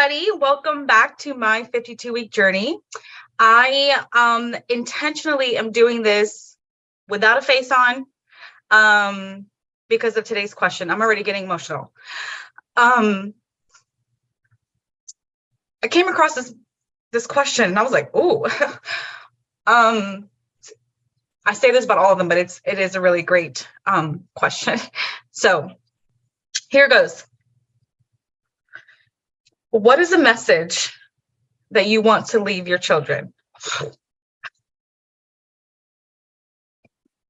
everybody. Welcome back to my 52-week journey. I intentionally am doing this without a face on because of today's question. I'm already getting emotional. I came across this question and I was like, "Ooh." I say this about all of them, but it is a really great question. So here goes. What is a message that you want to leave your children?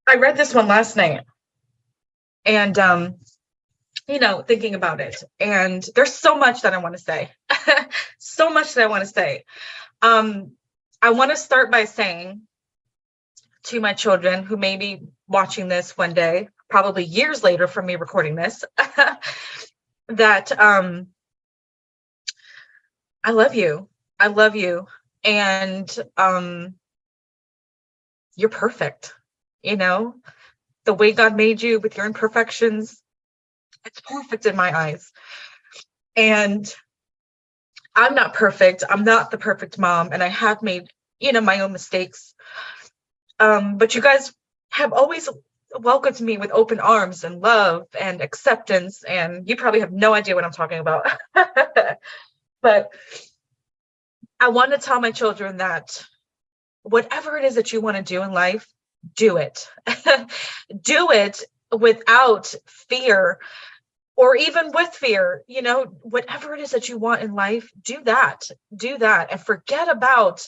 I read this one last night and thinking about it, and there's so much that I want to say. So much that I want to say. I want to start by saying to my children who may be watching this one day, probably years later from me recording this, that I love you. I love you. And you're perfect. The way God made you with your imperfections, it's perfect in my eyes. And I'm not perfect. I'm not the perfect mom. And I have made, my own mistakes. But you guys have always welcomed me with open arms and love and acceptance. And you probably have no idea what I'm talking about. But I want to tell my children that whatever it is that you want to do in life, do it. Do it without fear, or even with fear. Whatever it is that you want in life, do that, and forget about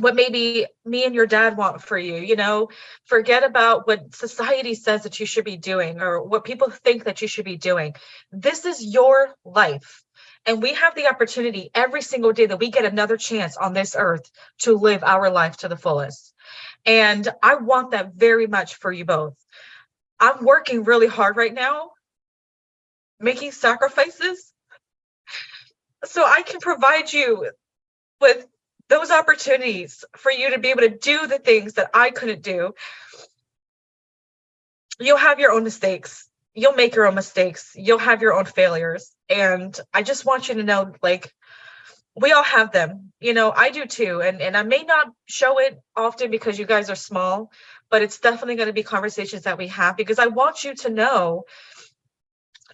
what maybe me and your dad want for you. Forget about what society says that you should be doing or what people think that you should be doing. This is your life. And we have the opportunity every single day that we get another chance on this earth to live our life to the fullest. And I want that very much for you both. I'm working really hard right now, making sacrifices so I can provide you with those opportunities for you to be able to do the things that I couldn't do. You'll have your own mistakes. You'll make your own mistakes. You'll have your own failures. And I just want you to know, we all have them. I do too. And I may not show it often because you guys are small, but it's definitely going to be conversations that we have, because I want you to know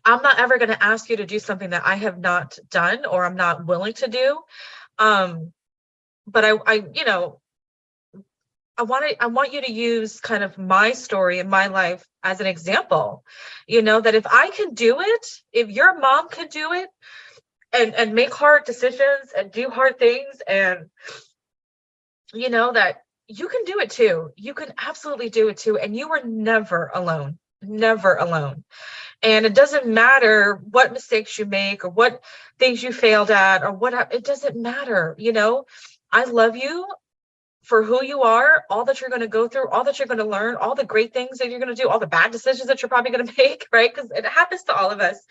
I'm not ever going to ask you to do something that I have not done or I'm not willing to do. But I want you to use kind of my story and my life as an example, that if I can do it, if your mom can do it and make hard decisions and do hard things, and that you can do it too. You can absolutely do it too. And you are never alone, never alone. And it doesn't matter what mistakes you make or what things you failed at or what, it doesn't matter. I love you for who you are, all that you're going to go through, all that you're going to learn, all the great things that you're going to do, all the bad decisions that you're probably going to make, right? Because it happens to all of us.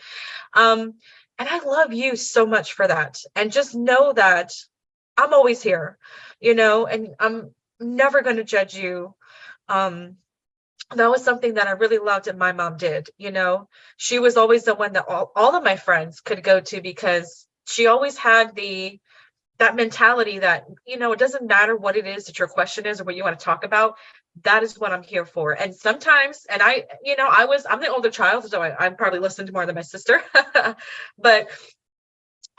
And I love you so much for that. And just know that I'm always here, and I'm never going to judge you. That was something that I really loved and my mom did. She was always the one that all of my friends could go to, because she always had that mentality that, it doesn't matter what it is that your question is or what you want to talk about. That is what I'm here for. And sometimes, and I'm the older child, so I'm probably listened more than my sister. But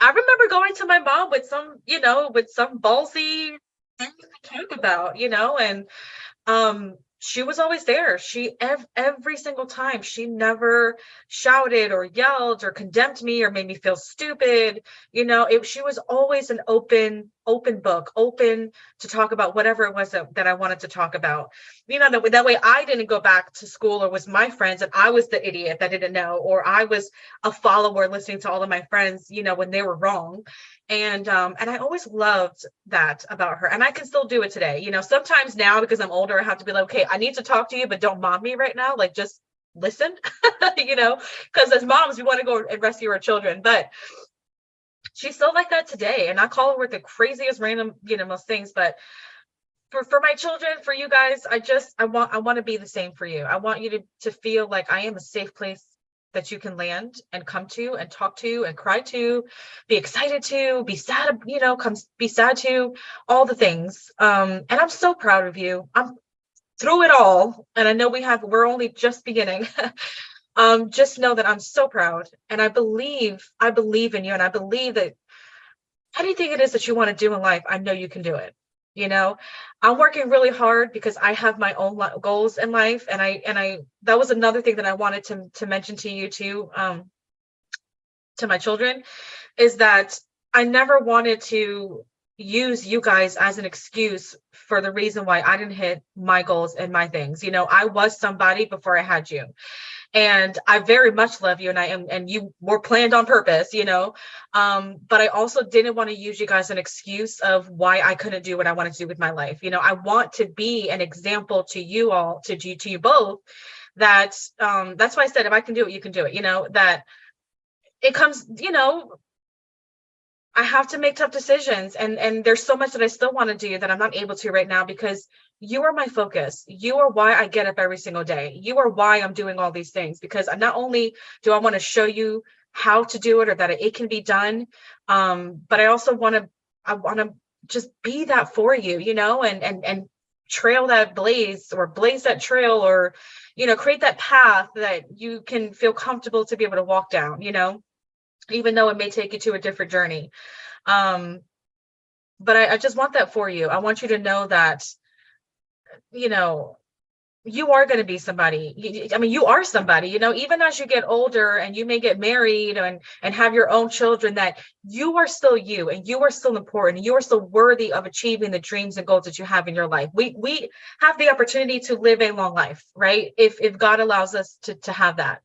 I remember going to my mom with some ballsy thing to talk about, and she was always there. She every single time, she never shouted or yelled or condemned me or made me feel stupid. She was always an open book, open to talk about whatever it was that I wanted to talk about. That way I didn't go back to school or was my friends and I was the idiot that didn't know, or I was a follower listening to all of my friends, when they were wrong. And I always loved that about her. And I can still do it today. Sometimes now, because I'm older, I have to be like, okay, I need to talk to you, but don't mom me right now. Just listen, because as moms, we want to go and rescue our children. But she's still like that today. And I call her with the craziest random, most things. But for my children, for you guys, I want to be the same for you. I want you to feel like I am a safe place that you can land and come to and talk to and cry to, be excited to, be sad, come be sad to, all the things. And I'm so proud of you. I'm through it all. And I know we're only just beginning. Just know that I'm so proud, and I believe in you, and I believe that anything it is that you want to do in life, I know you can do it. I'm working really hard because I have my own goals in life, and I that was another thing that I wanted to mention to you too, to my children, is that I never wanted to use you guys as an excuse for the reason why I didn't hit my goals and my things. I was somebody before I had you, and I very much love you, and I am, and you were planned on purpose, but I also didn't want to use you guys as an excuse of why I couldn't do what I wanted to do with my life. I want to be an example to you all, to you both, that that's why I said, if I can do it, you can do it. That it comes, I have to make tough decisions, and there's so much that I still want to do that I'm not able to right now, because you are my focus. You are why I get up every single day. You are why I'm doing all these things, because not only do I want to show you how to do it, or that it can be done, but I also want to just be that for you, and trail that blaze, or blaze that trail, or create that path that you can feel comfortable to be able to walk down, even though it may take you to a different journey. But I just want that for you. I want you to know that, you are going to be somebody. I mean, you are somebody, even as you get older and you may get married and have your own children, that you are still you, and you are still important, and you are still worthy of achieving the dreams and goals that you have in your life. We have the opportunity to live a long life, right? If God allows us to have that.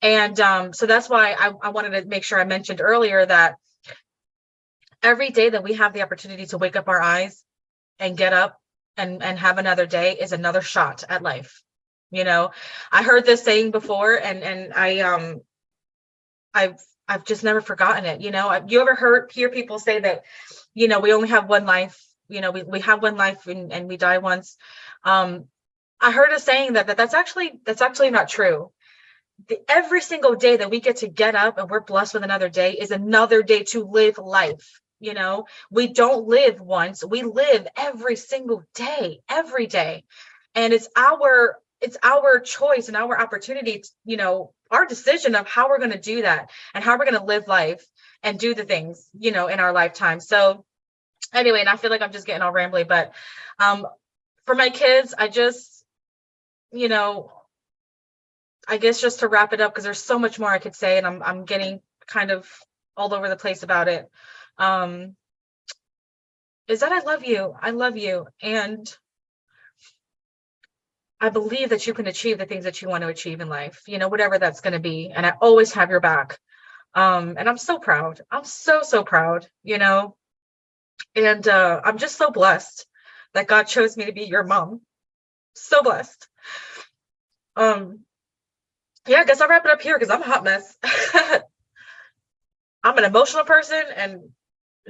And so that's why I wanted to make sure I mentioned earlier that every day that we have the opportunity to wake up our eyes and get up and have another day is another shot at life. I heard this saying before, and I've just never forgotten it. You ever hear people say that, we only have one life, we have one life, and we die once. I heard a saying that's actually not true. Every single day that we get up and we're blessed with another day is another day to live life. We don't live once, we live every single day, every day. And it's our choice and our opportunity, our decision of how we're going to do that, and how we're going to live life and do the things, in our lifetime. So anyway, and I feel like I'm just getting all rambly, but for my kids, I just, I guess just to wrap it up, because there's so much more I could say, and I'm getting kind of all over the place about it, is that I love you. I love you. And I believe that you can achieve the things that you want to achieve in life, whatever that's going to be. And I always have your back. And I'm so proud. I'm so, so proud, and I'm just so blessed that God chose me to be your mom. So blessed. Yeah, I guess I'll wrap it up here, because I'm a hot mess. I'm an emotional person, and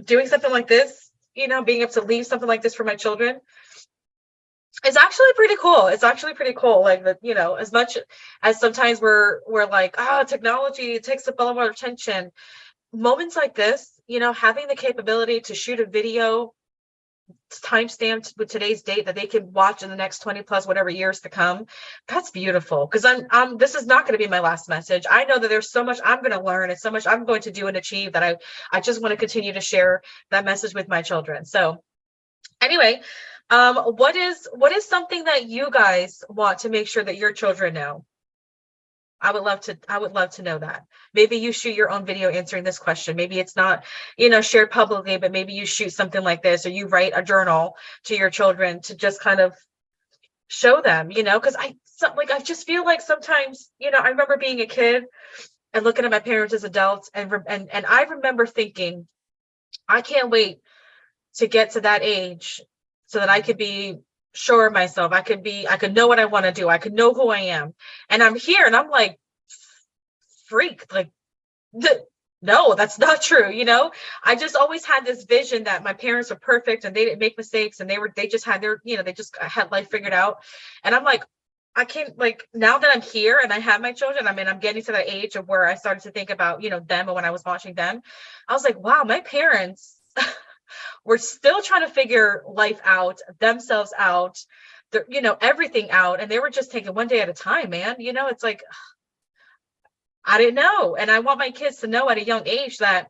doing something like this, being able to leave something like this for my children, it's actually pretty cool. It's actually pretty cool. Like, as much as sometimes we're like, technology takes up all of our attention, moments like this, having the capability to shoot a video timestamped with today's date that they can watch in the next 20 plus whatever years to come, that's beautiful. Because this is not going to be my last message. I know that there's so much I'm going to learn, and so much I'm going to do and achieve, that I just want to continue to share that message with my children. So anyway, what is something that you guys want to make sure that your children know? I would love to know that. Maybe you shoot your own video answering this question. Maybe it's not, shared publicly, but maybe you shoot something like this, or you write a journal to your children to just kind of show them, because I just feel like sometimes, I remember being a kid and looking at my parents as adults, and I remember thinking, I can't wait to get to that age so that I could be sure of myself. I could know what I want to do. I could know who I am. And I'm here, and I'm like, freak, like, no, that's not true. I just always had this vision that my parents were perfect and they didn't make mistakes, and they just had their, they just had life figured out. And I'm like, I can't, like, now that I'm here and I have my children, I mean, I'm getting to that age of where I started to think about, them, and when I was watching them, I was like, wow, my parents were still trying to figure life out, themselves out, everything out. And they were just taking one day at a time, man. It's like, I didn't know. And I want my kids to know at a young age that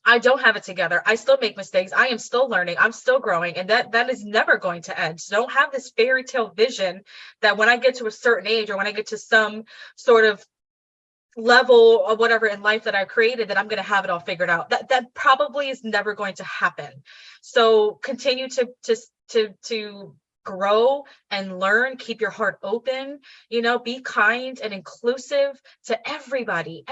I don't have it together. I still make mistakes. I am still learning. I'm still growing. And that is never going to end. So don't have this fairy tale vision that when I get to a certain age, or when I get to some sort of level of whatever in life that I created, that I'm going to have it all figured out. That probably is never going to happen. So continue to grow and learn. Keep your heart open. Be kind and inclusive to everybody.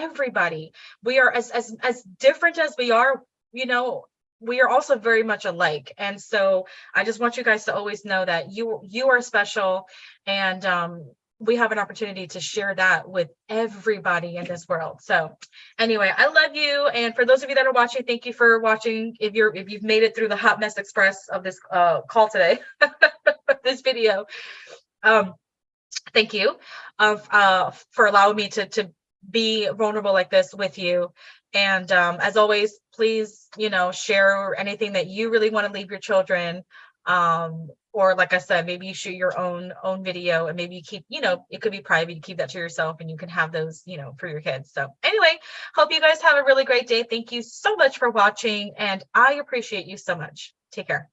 We are as different as we are. We are also very much alike. And so I just want you guys to always know that you are special, and we have an opportunity to share that with everybody in this world. So anyway, I love you. And for those of you that are watching, thank you for watching. If you've made it through the hot mess express of this call today, this video, thank you for allowing me to be vulnerable like this with you. And as always, please, share anything that you really want to leave your children. Or like I said, maybe you shoot your own video, and maybe you keep, it could be private. You keep that to yourself, and you can have those, for your kids. So anyway, hope you guys have a really great day. Thank you so much for watching, and I appreciate you so much. Take care.